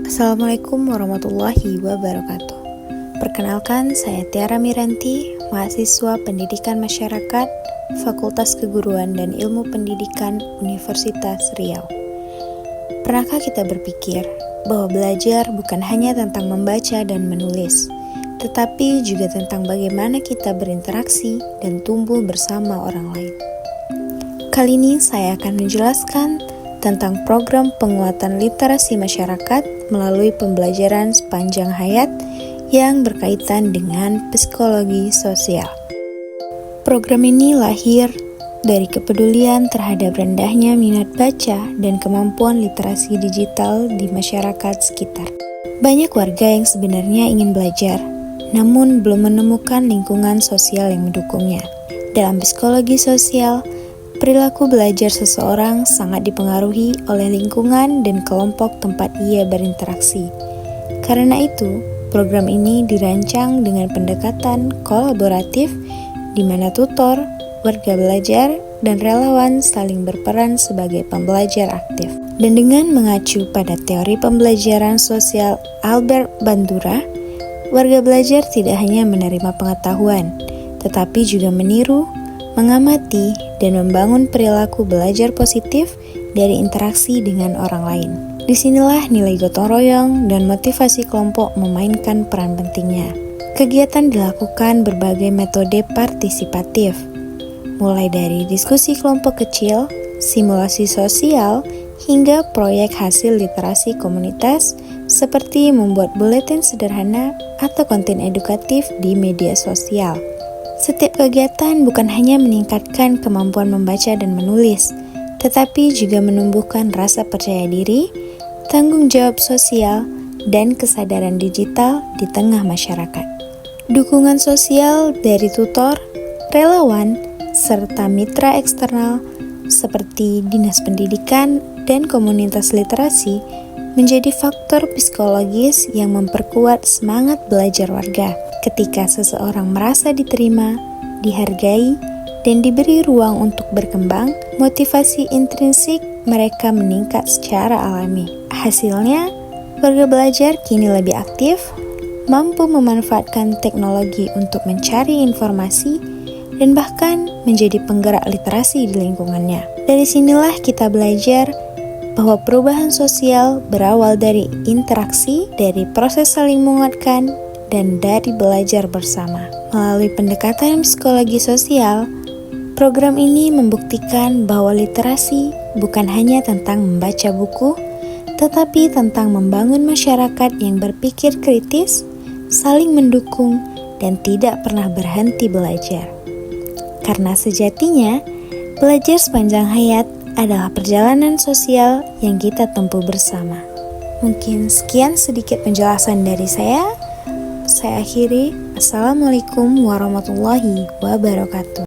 Assalamualaikum warahmatullahi wabarakatuh. Perkenalkan, saya Tiara Miranti, mahasiswa Pendidikan Masyarakat, Fakultas Keguruan dan Ilmu Pendidikan Universitas Riau. Pernahkah kita berpikir bahwa belajar bukan hanya tentang membaca dan menulis, tetapi juga tentang bagaimana kita berinteraksi dan tumbuh bersama orang lain? Kali ini saya akan menjelaskan tentang program penguatan literasi masyarakat melalui pembelajaran sepanjang hayat yang berkaitan dengan psikologi sosial. Program ini lahir dari kepedulian terhadap rendahnya minat baca dan kemampuan literasi digital di masyarakat sekitar. Banyak warga yang sebenarnya ingin belajar, namun belum menemukan lingkungan sosial yang mendukungnya. Dalam psikologi sosial, perilaku belajar seseorang sangat dipengaruhi oleh lingkungan dan kelompok tempat ia berinteraksi. Karena itu, program ini dirancang dengan pendekatan kolaboratif di mana tutor, warga belajar, dan relawan saling berperan sebagai pembelajar aktif. Dan dengan mengacu pada teori pembelajaran sosial Albert Bandura, warga belajar tidak hanya menerima pengetahuan, tetapi juga meniru, mengamati, dan membangun perilaku belajar positif dari interaksi dengan orang lain. Disinilah nilai gotong royong dan motivasi kelompok memainkan peran pentingnya. Kegiatan dilakukan berbagai metode partisipatif, mulai dari diskusi kelompok kecil, simulasi sosial, hingga proyek hasil literasi komunitas seperti membuat buletin sederhana atau konten edukatif di media sosial. Setiap kegiatan bukan hanya meningkatkan kemampuan membaca dan menulis, tetapi juga menumbuhkan rasa percaya diri, tanggung jawab sosial, dan kesadaran digital di tengah masyarakat. Dukungan sosial dari tutor, relawan, serta mitra eksternal seperti dinas pendidikan dan komunitas literasi menjadi faktor psikologis yang memperkuat semangat belajar warga. Ketika seseorang merasa diterima, dihargai, dan diberi ruang untuk berkembang, motivasi intrinsik mereka meningkat secara alami. Hasilnya, warga belajar kini lebih aktif, mampu memanfaatkan teknologi untuk mencari informasi, dan bahkan menjadi penggerak literasi di lingkungannya. Dari sinilah kita belajar bahwa perubahan sosial berawal dari interaksi, dari proses saling menguatkan, dan dari belajar bersama. Melalui pendekatan psikologi sosial, program ini membuktikan bahwa literasi bukan hanya tentang membaca buku, tetapi tentang membangun masyarakat yang berpikir kritis, saling mendukung, dan tidak pernah berhenti belajar. Karena sejatinya, belajar sepanjang hayat adalah perjalanan sosial yang kita tempuh bersama. Mungkin sekian sedikit penjelasan dari saya. Saya akhiri. Assalamualaikum warahmatullahi wabarakatuh.